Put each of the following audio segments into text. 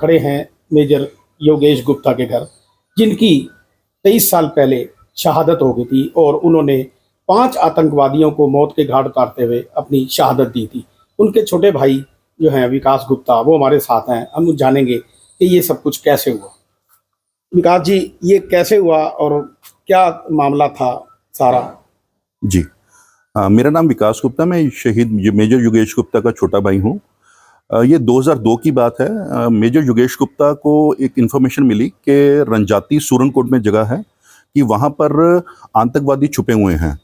खड़े हैं मेजर योगेश गुप्ता के घर, जिनकी 23 साल पहले शहादत हो गई थी और उन्होंने 5 आतंकवादियों को मौत के घाट उतारते हुए अपनी शहादत दी थी। उनके छोटे भाई जो हैं विकास गुप्ता, वो हमारे साथ हैं। हम जानेंगे कि ये सब कुछ कैसे हुआ। विकास जी, ये कैसे हुआ और क्या मामला था सारा? जी, मेरा नाम विकास गुप्ता, मैं शहीद मेजर योगेश गुप्ता का छोटा भाई हूँ। ये 2002 की बात है। मेजर योगेश गुप्ता को एक इन्फॉर्मेशन मिली कि रंजाती सूरनकोट में जगह है कि वहाँ पर आतंकवादी छुपे हुए हैं।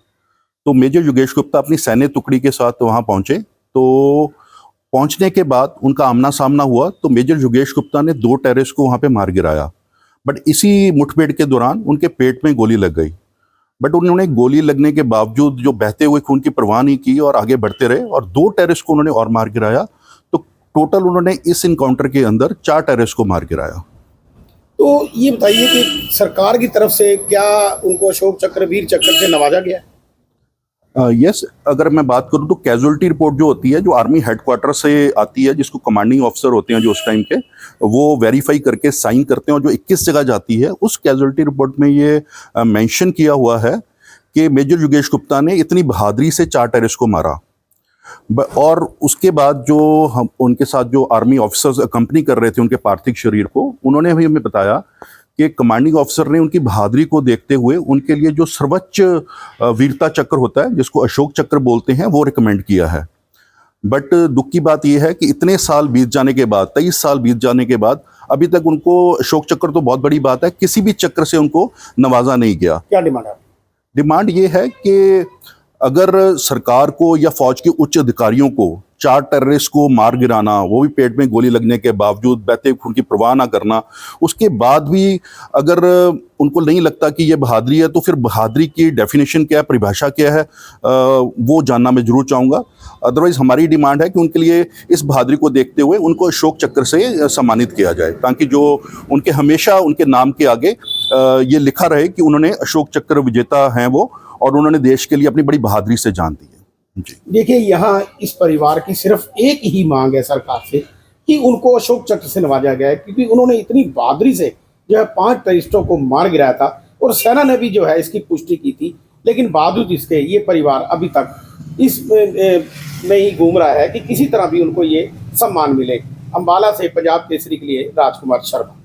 तो मेजर योगेश गुप्ता अपनी सैन्य टुकड़ी के साथ वहाँ पहुँचे। तो पहुँचने के बाद उनका आमना सामना हुआ तो मेजर योगेश गुप्ता ने 2 टेररिस्ट को वहाँ पे मार गिराया। बट इसी मुठभेड़ के दौरान उनके पेट में गोली लग गई। बट उन्होंने गोली लगने के बावजूद जो बहते हुए खून की परवाह नहीं की और आगे बढ़ते रहे और 2 टेररिस्ट को उन्होंने और मार गिराया। तो टोटल उन्होंने इस इनकाउंटर के अंदर 4 टेररिस्ट को मार गिराया। तो ये बताइए कि सरकार की तरफ से क्या उनको अशोक चक्र, वीर चक्र से नवाजा गया? यस, अगर मैं बात करूं तो कैजुअलिटी रिपोर्ट जो होती है, जो आर्मी हेडक्वार्टर से आती है, जिसको कमांडिंग ऑफिसर होते हैं जो उस टाइम के, वो वेरीफाई करके साइन करते हैं और जो 21 जगह जाती है उस कैजुअलिटी रिपोर्ट में ये मेंशन किया हुआ है कि मेजर योगेश गुप्ता ने इतनी बहादुरी से 4 टेररिस्ट को मारा। और उसके बाद जो हम उनके साथ जो आर्मी ऑफिसर्स कंपनी कर रहे थे उनके पार्थिव शरीर को, उन्होंने भी हमें बताया कि कमांडिंग ऑफिसर ने उनकी बहादुरी को देखते हुए उनके लिए जो सर्वोच्च वीरता चक्र होता है, जिसको अशोक चक्र बोलते हैं, वो रिकमेंड किया है। बट दुख की बात यह है कि इतने साल बीत जाने के बाद, 23 साल बीत जाने के बाद, अभी तक उनको अशोक चक्र तो बहुत बड़ी बात है, किसी भी चक्र से उनको नवाजा नहीं गया। क्या डिमांड है? डिमांड ये है कि अगर सरकार को या फौज के उच्च अधिकारियों को 4 टेररिस्ट को मार गिराना, वो भी पेट में गोली लगने के बावजूद, बहते खून की परवाह ना करना, उसके बाद भी अगर उनको नहीं लगता कि ये बहादुरी है, तो फिर बहादुरी की डेफिनेशन क्या है, परिभाषा क्या है, वो जानना मैं जरूर चाहूँगा। अदरवाइज हमारी डिमांड है कि उनके लिए इस बहादुरी को देखते हुए उनको अशोक चक्र से सम्मानित किया जाए, ताकि जो उनके हमेशा उनके नाम के आगे ये लिखा रहे कि उन्होंने अशोक चक्र विजेता हैं वो, और उन्होंने देश के लिए अपनी बड़ी बहादुरी से जान दी है। जी देखिए, यहाँ इस परिवार की सिर्फ एक ही मांग है सरकार से कि उनको अशोक चक्र से नवाजा गया है, क्योंकि उन्होंने इतनी बहादुरी से जो है 5 टेररिस्टों को मार गिराया था और सेना ने भी जो है इसकी पुष्टि की थी। लेकिन बावजूद इसके ये परिवार अभी तक इस में ही घूम रहा है कि किसी तरह भी उनको ये सम्मान मिले। अम्बाला से पंजाब केसरी के लिए राजकुमार शर्मा।